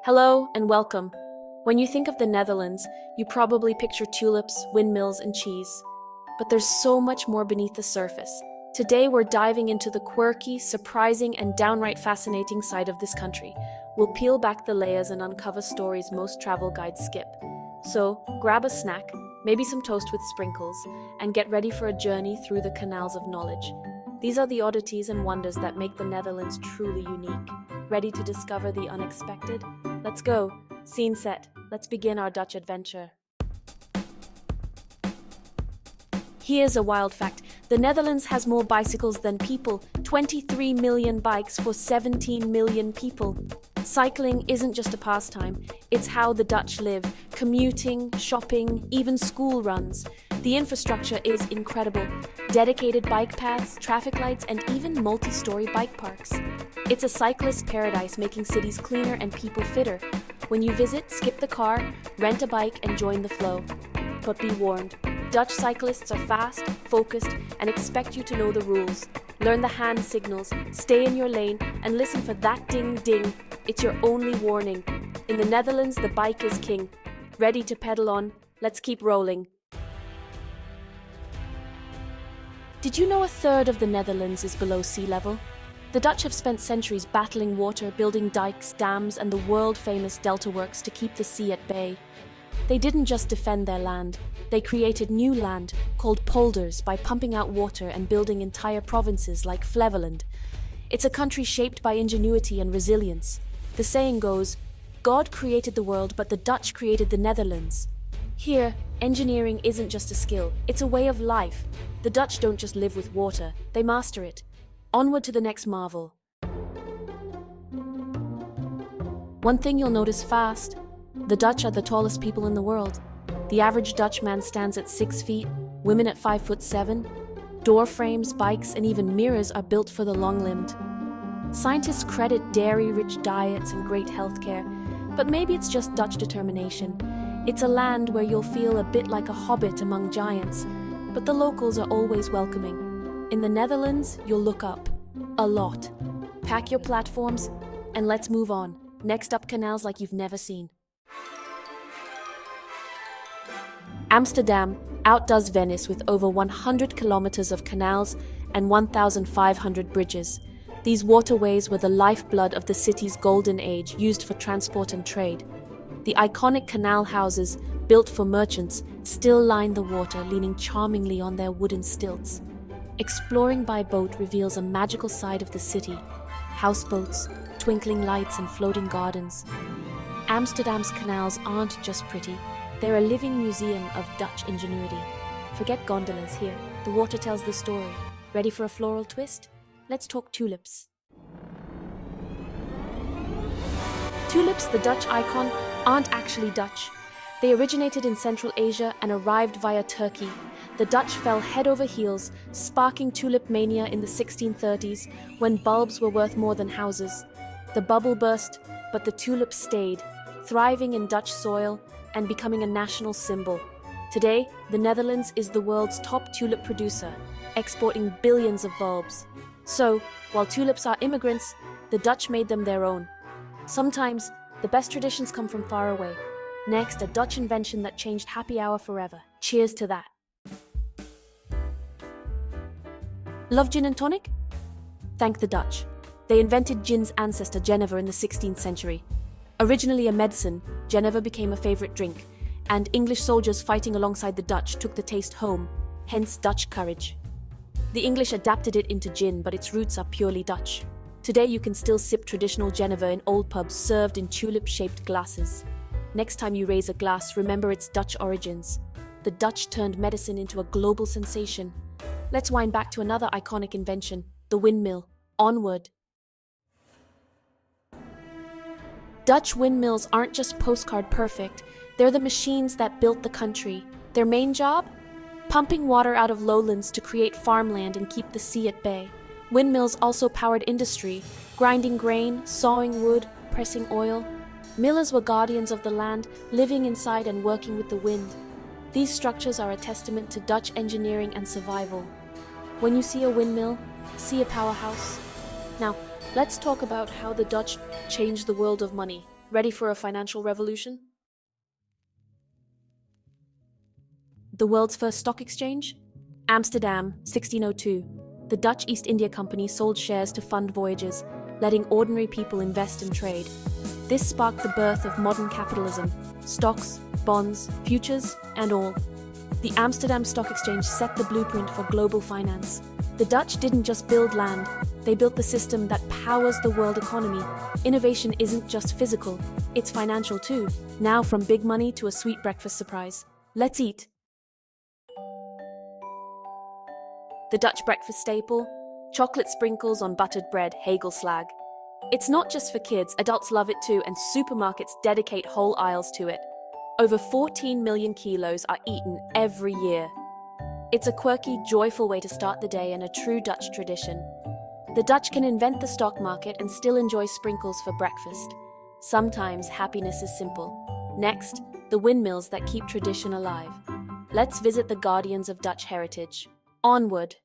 Hello and welcome. When you think of the Netherlands, you probably picture tulips, windmills, and cheese. But there's so much more beneath the surface. Today we're diving into the quirky, surprising, and downright fascinating side of this country. We'll peel back the layers and uncover stories most travel guides skip. So, grab a snack, maybe some toast with sprinkles, and get ready for a journey through the canals of knowledge. These are the oddities and wonders that make the Netherlands truly unique. Ready to discover the unexpected? Let's go. Scene set. Let's begin our Dutch adventure. Here's a wild fact. The Netherlands has more bicycles than people. 23 million bikes for 17 million people. Cycling isn't just a pastime. It's how the Dutch live. Commuting, shopping, even school runs. The infrastructure is incredible. Dedicated bike paths, traffic lights, and even multi-story bike parks. It's a cyclist paradise, making cities cleaner and people fitter. When you visit, skip the car, rent a bike, and join the flow. But be warned, Dutch cyclists are fast, focused, and expect you to know the rules. Learn the hand signals, stay in your lane, and listen for that ding-ding. It's your only warning. In the Netherlands, the bike is king. Ready to pedal on? Let's keep rolling. Did you know a third of the Netherlands is below sea level? The Dutch have spent centuries battling water, building dikes, dams, and the world-famous delta works to keep the sea at bay. They didn't just defend their land, they created new land, called polders, by pumping out water and building entire provinces like Flevoland. It's a country shaped by ingenuity and resilience. The saying goes, God created the world, but the Dutch created the Netherlands. Here, engineering isn't just a skill, it's a way of life. The Dutch don't just live with water, they master it. Onward to the next marvel. One thing you'll notice fast, the Dutch are the tallest people in the world. The average Dutch man stands at 6 feet, women at 5'7". Door frames, bikes, and even mirrors are built for the long-limbed. Scientists credit dairy-rich diets and great healthcare, but maybe it's just Dutch determination. It's a land where you'll feel a bit like a hobbit among giants, but the locals are always welcoming. In the Netherlands, you'll look up. A lot. Pack your platforms, and let's move on. Next up, canals like you've never seen. Amsterdam outdoes Venice with over 100 kilometers of canals and 1,500 bridges. These waterways were the lifeblood of the city's golden age, used for transport and trade. The iconic canal houses, built for merchants, still line the water, leaning charmingly on their wooden stilts. Exploring by boat reveals a magical side of the city. Houseboats, twinkling lights, and floating gardens. Amsterdam's canals aren't just pretty. They're a living museum of Dutch ingenuity. Forget gondolas here. The water tells the story. Ready for a floral twist? Let's talk tulips. Tulips, the Dutch icon, aren't actually Dutch. They originated in Central Asia and arrived via Turkey. The Dutch fell head over heels, sparking tulip mania in the 1630s when bulbs were worth more than houses. The bubble burst, but the tulip stayed, thriving in Dutch soil and becoming a national symbol. Today, the Netherlands is the world's top tulip producer, exporting billions of bulbs. So, while tulips are immigrants, the Dutch made them their own. Sometimes, the best traditions come from far away. Next, a Dutch invention that changed happy hour forever. Cheers to that. Love gin and tonic? Thank the Dutch. They invented gin's ancestor, Jenever, in the 16th century. Originally a medicine, Jenever became a favorite drink, and English soldiers fighting alongside the Dutch took the taste home, hence Dutch courage. The English adapted it into gin, but its roots are purely Dutch. Today you can still sip traditional Jenever in old pubs served in tulip-shaped glasses. Next time you raise a glass, remember its Dutch origins. The Dutch turned medicine into a global sensation. Let's wind back to another iconic invention, the windmill. Onward. Dutch windmills aren't just postcard perfect, they're the machines that built the country. Their main job? Pumping water out of lowlands to create farmland and keep the sea at bay. Windmills also powered industry, grinding grain, sawing wood, pressing oil. Millers were guardians of the land, living inside and working with the wind. These structures are a testament to Dutch engineering and survival. When you see a windmill, see a powerhouse. Now, let's talk about how the Dutch changed the world of money. Ready for a financial revolution? The world's first stock exchange? Amsterdam, 1602. The Dutch East India Company sold shares to fund voyages, letting ordinary people invest and trade. This sparked the birth of modern capitalism: stocks, bonds, futures, and all. The Amsterdam Stock Exchange set the blueprint for global finance. The Dutch didn't just build land, they built the system that powers the world economy. Innovation isn't just physical, it's financial too. Now from big money to a sweet breakfast surprise. Let's eat. The Dutch breakfast staple: chocolate sprinkles on buttered bread, hagelslag. It's not just for kids, adults love it too, and supermarkets dedicate whole aisles to it. Over 14 million kilos are eaten every year. It's a quirky, joyful way to start the day and a true Dutch tradition. The Dutch can invent the stock market and still enjoy sprinkles for breakfast. Sometimes happiness is simple. Next, the windmills that keep tradition alive. Let's visit the guardians of Dutch heritage. Onward!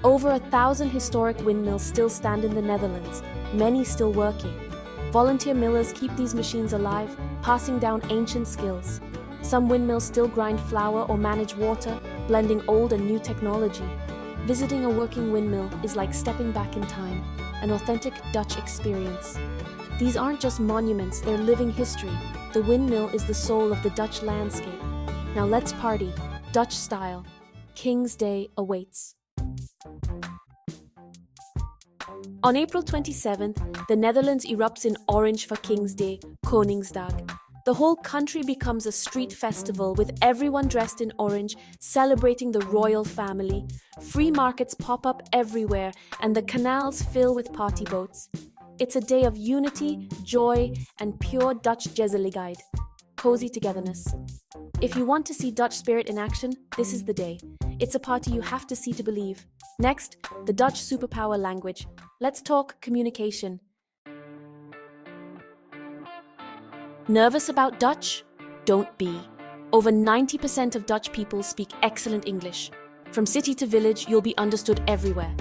Over 1,000 historic windmills still stand in the Netherlands, many still working. Volunteer millers keep these machines alive, passing down ancient skills. Some windmills still grind flour or manage water, blending old and new technology. Visiting a working windmill is like stepping back in time, an authentic Dutch experience. These aren't just monuments, they're living history. The windmill is the soul of the Dutch landscape. Now let's party, Dutch style. King's Day awaits. On April 27th, the Netherlands erupts in orange for King's Day, Koningsdag. The whole country becomes a street festival with everyone dressed in orange, celebrating the royal family. Free markets pop up everywhere, and the canals fill with party boats. It's a day of unity, joy, and pure Dutch gezelligheid. Cozy togetherness. If you want to see Dutch spirit in action, this is the day. It's a party you have to see to believe. Next, the Dutch superpower language. Let's talk communication. Nervous about Dutch? Don't be. Over 90% of Dutch people speak excellent English. From city to village, you'll be understood everywhere.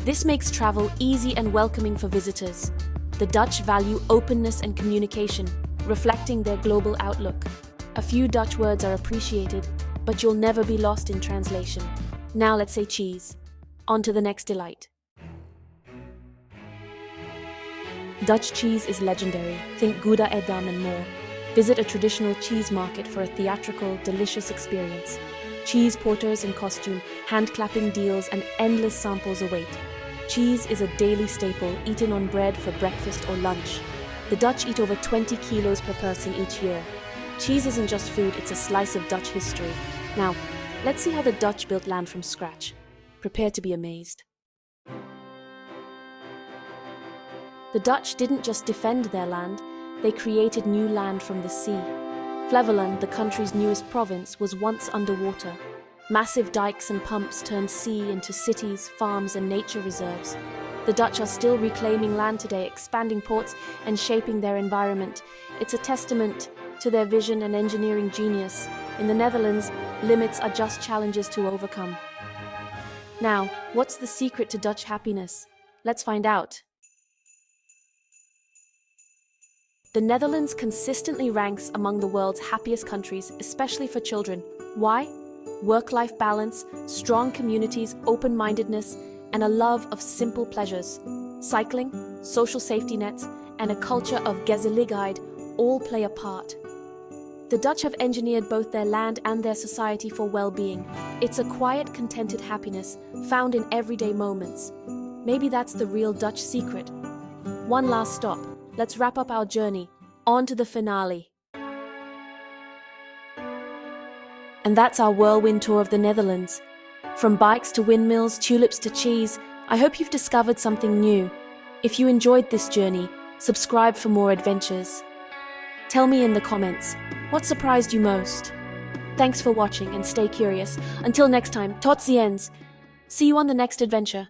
This makes travel easy and welcoming for visitors. The Dutch value openness and communication, reflecting their global outlook. A few Dutch words are appreciated, but you'll never be lost in translation. Now let's say cheese. On to the next delight. Dutch cheese is legendary. Think Gouda Edam and more. Visit a traditional cheese market for a theatrical, delicious experience. Cheese porters in costume, hand-clapping deals, and endless samples await. Cheese is a daily staple, eaten on bread for breakfast or lunch. The Dutch eat over 20 kilos per person each year. Cheese isn't just food, it's a slice of Dutch history. Now, let's see how the Dutch built land from scratch. Prepare to be amazed. The Dutch didn't just defend their land, they created new land from the sea. Flevoland, the country's newest province, was once underwater. Massive dikes and pumps turned sea into cities, farms, and nature reserves. The Dutch are still reclaiming land today, expanding ports and shaping their environment. It's a testament to their vision and engineering genius. In the Netherlands, limits are just challenges to overcome. Now, what's the secret to Dutch happiness? Let's find out. The Netherlands consistently ranks among the world's happiest countries, especially for children. Why? Work-life balance, strong communities, open-mindedness, and a love of simple pleasures. Cycling, social safety nets, and a culture of gezelligheid all play a part. The Dutch have engineered both their land and their society for well-being. It's a quiet, contented happiness found in everyday moments. Maybe that's the real Dutch secret. One last stop. Let's wrap up our journey. On to the finale. And that's our whirlwind tour of the Netherlands. From bikes to windmills, tulips to cheese, I hope you've discovered something new. If you enjoyed this journey, subscribe for more adventures. Tell me in the comments, what surprised you most? Thanks for watching and stay curious. Until next time, tot ziens. See you on the next adventure.